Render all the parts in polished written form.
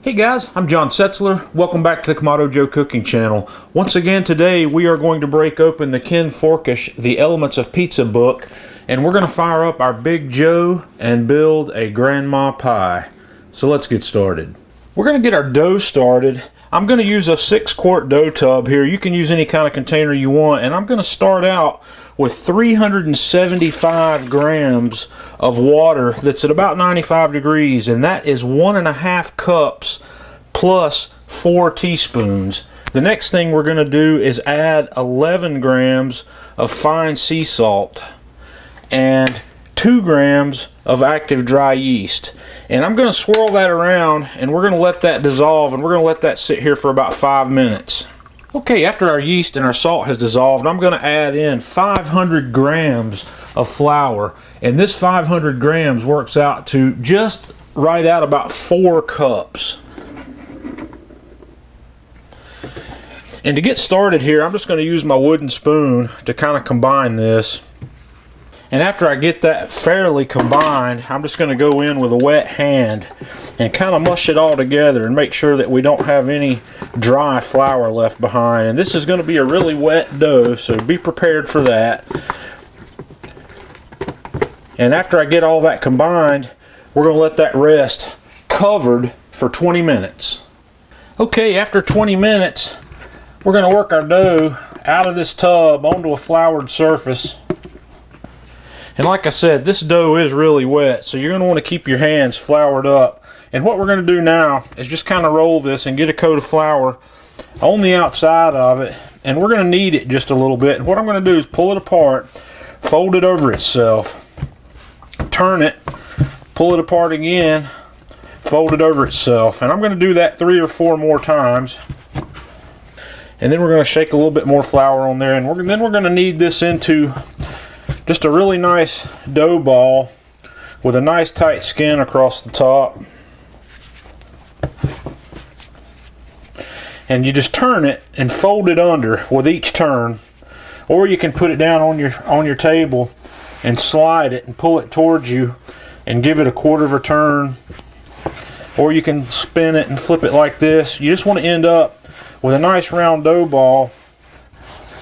Hey guys, I'm John Setzler. Welcome back to the Kamado Joe Cooking Channel. Once again today we are going to break open the Ken Forkish The Elements of Pizza book, and we're going to fire up our Big Joe and build a grandma pie. So let's get started. We're going to get our dough started. I'm going to use a 6-quart dough tub here. You can use any kind of container you want, and I'm going to start out with 375 grams of water that's at about 95 degrees, and that is 1.5 cups plus 4 teaspoons. The next thing we're going to do is add 11 grams of fine sea salt and 2 grams of active dry yeast. And I'm going to swirl that around, and we're going to let that dissolve, and we're going to let that sit here for about 5 minutes. Okay, after our yeast and our salt has dissolved, I'm going to add in 500 grams of flour, and this 500 grams works out to just right out about 4 cups. And to get started here, I'm just going to use my wooden spoon to kind of combine this. And after I get that fairly combined, I'm just going to go in with a wet hand and kind of mush it all together and make sure that we don't have any dry flour left behind. And this is going to be a really wet dough, so be prepared for that. And after I get all that combined, we're going to let that rest covered for 20 minutes. Okay, after 20 minutes, we're going to work our dough out of this tub onto a floured surface. And like I said, this dough is really wet, so you're going to want to keep your hands floured up. And what we're going to do now is just kind of roll this and get a coat of flour on the outside of it. And we're going to knead it just a little bit. And what I'm going to do is pull it apart, fold it over itself, turn it, pull it apart again, fold it over itself. And I'm going to do that 3 or 4 more times. And then we're going to shake a little bit more flour on there. And then we're going to knead this into just a really nice dough ball with a nice tight skin across the top. And you just turn it and fold it under with each turn, or you can put it down on your table and slide it and pull it towards you and give it a 1/4 of a turn, or you can spin it and flip it like this. You just want to end up with a nice round dough ball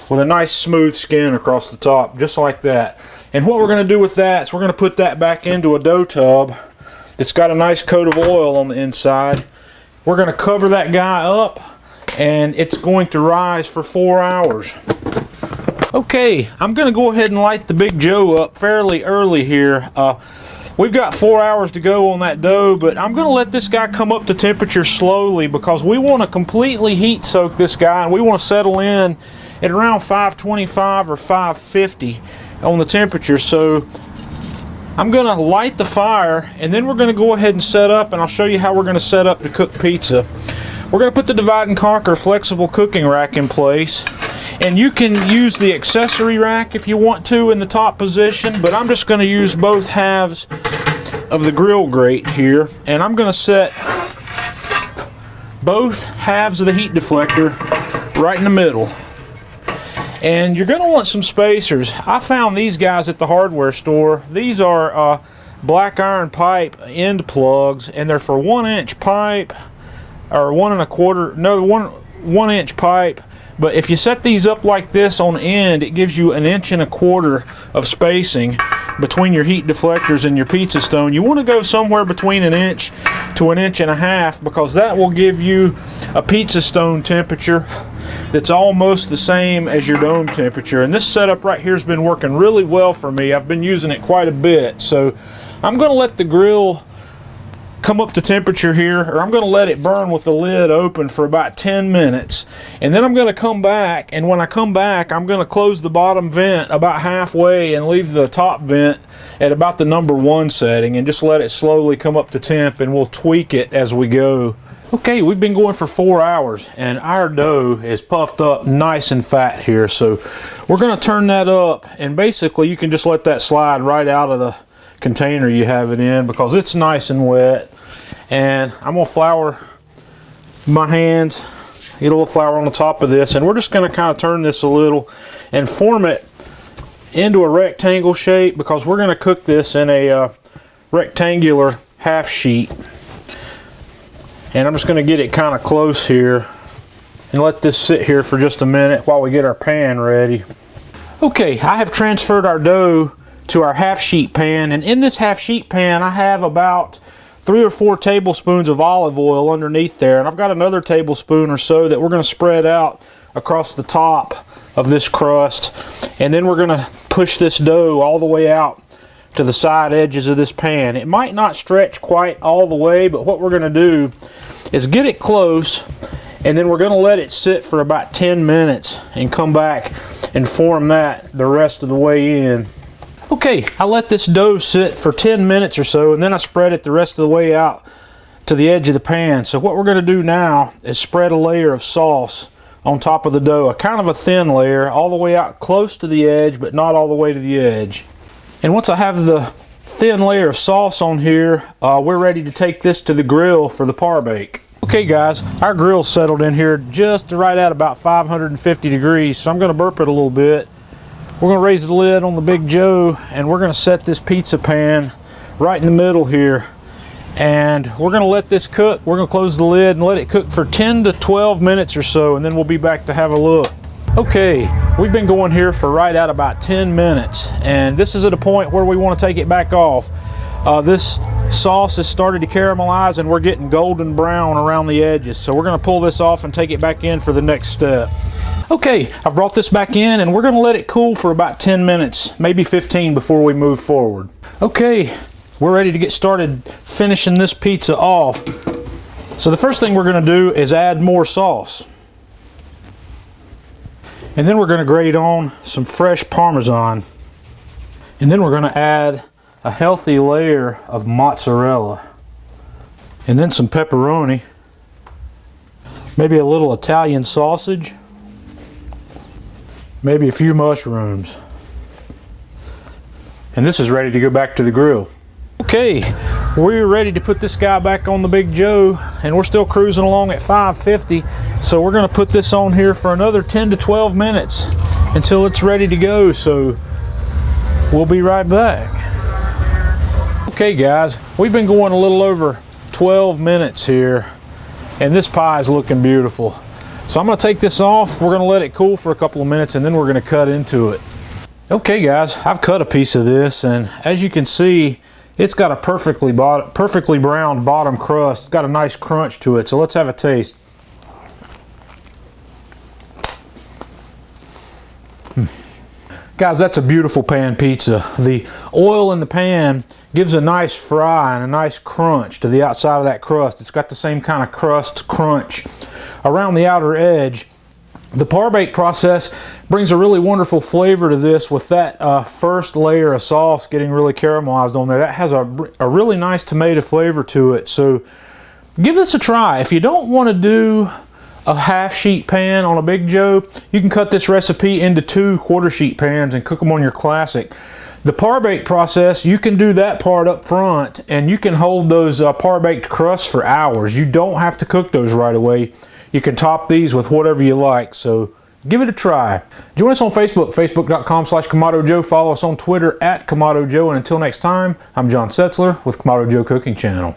with a nice smooth skin across the top, just like that. And what we're going to do with that is we're going to put that back into a dough tub that's got a nice coat of oil on the inside. We're going to cover that guy up, and it's going to rise for 4 hours. Okay, I'm going to go ahead and light the Big Joe up fairly early here. We've got 4 hours to go on that dough, but I'm going to let this guy come up to temperature slowly because we want to completely heat soak this guy, and we want to settle in at around 525 or 550 on the temperature. So I'm going to light the fire, and then we're going to go ahead and set up, and I'll show you how we're going to set up to cook pizza. We're going to put the divide and conquer flexible cooking rack in place, and you can use the accessory rack if you want to in the top position, but I'm just going to use both halves of the grill grate here, and I'm going to set both halves of the heat deflector right in the middle. And you're going to want some spacers. I found these guys at the hardware store. These are black iron pipe end plugs, and they're for 1-inch pipe, or 1 1-inch pipe. But if you set these up like this on end, it gives you 1.25 inches of spacing between your heat deflectors and your pizza stone. You want to go somewhere between 1 inch to 1.5 inches because that will give you a pizza stone temperature that's almost the same as your dome temperature. And this setup right here has been working really well for me. I've been using it quite a bit. So I'm going to let the grill come up to temperature here, or I'm going to let it burn with the lid open for about 10 minutes. And then I'm going to come back, and when I come back, I'm going to close the bottom vent about halfway and leave the top vent at about the number 1 setting and just let it slowly come up to temp, and we'll tweak it as we go. Okay, we've been going for 4 hours, and our dough is puffed up nice and fat here. So we're going to turn that up, and basically you can just let that slide right out of the container you have it in because it's nice and wet. And I'm going to flour my hands, get a little flour on the top of this, and we're just going to kind of turn this a little and form it into a rectangle shape because we're going to cook this in a rectangular half sheet. And I'm just going to get it kind of close here and let this sit here for just a minute while we get our pan ready. Okay, I have transferred our dough to our half sheet pan, and in this half sheet pan I have about 3 or 4 tablespoons of olive oil underneath there, and I've got another tablespoon or so that we're going to spread out across the top of this crust, and then we're going to push this dough all the way out to the side edges of this pan. It might not stretch quite all the way, but what we're going to do is get it close, and then we're going to let it sit for about 10 minutes and come back and form that the rest of the way in. Okay, I let this dough sit for 10 minutes or so, and then I spread it the rest of the way out to the edge of the pan. So what we're going to do now is spread a layer of sauce on top of the dough, a kind of a thin layer, all the way out close to the edge, but not all the way to the edge. And once I have the thin layer of sauce on here, we're ready to take this to the grill for the par bake. Okay guys, our grill's settled in here just right at about 550 degrees, so I'm going to burp it a little bit. We're going to raise the lid on the Big Joe, and we're going to set this pizza pan right in the middle here. And we're going to let this cook. We're going to close the lid and let it cook for 10 to 12 minutes or so, and then we'll be back to have a look. Okay, we've been going here for right at about 10 minutes, and this is at a point where we want to take it back off. This sauce has started to caramelize, and we're getting golden brown around the edges, so we're going to pull this off and take it back in for the next step. Okay, I've brought this back in, and we're going to let it cool for about 10 minutes, maybe 15 before we move forward. Okay, we're ready to get started finishing this pizza off. So the first thing we're going to do is add more sauce. And then we're going to grate on some fresh Parmesan. And then we're going to add a healthy layer of mozzarella. And then some pepperoni. Maybe a little Italian sausage. Maybe a few mushrooms. And this is ready to go back to the grill. Okay, we're ready to put this guy back on the Big Joe, and we're still cruising along at 550. So we're going to put this on here for another 10 to 12 minutes until it's ready to go. So we'll be right back. Okay guys, we've been going a little over 12 minutes here, and this pie is looking beautiful. So I'm going to take this off, we're going to let it cool for a couple of minutes, and then we're going to cut into it. Okay guys, I've cut a piece of this, and as you can see, it's got a perfectly browned bottom crust. It's got a nice crunch to it, so let's have a taste. Guys, that's a beautiful pan pizza. The oil in the pan gives a nice fry and a nice crunch to the outside of that crust. It's got the same kind of crust crunch around the outer edge. The par bake process brings a really wonderful flavor to this with that first layer of sauce getting really caramelized on there. That has a really nice tomato flavor to it. So give this a try. If you don't want to do a half sheet pan on a Big Joe, you can cut this recipe into 2 quarter sheet pans and cook them on your classic. The par bake process, you can do that part up front, and you can hold those par baked crusts for hours. You don't have to cook those right away. You can top these with whatever you like, so give it a try. Join us on Facebook, facebook.com/Kamado Joe. Follow us on Twitter @Kamado Joe. And until next time, I'm John Setzler with Kamado Joe Cooking Channel.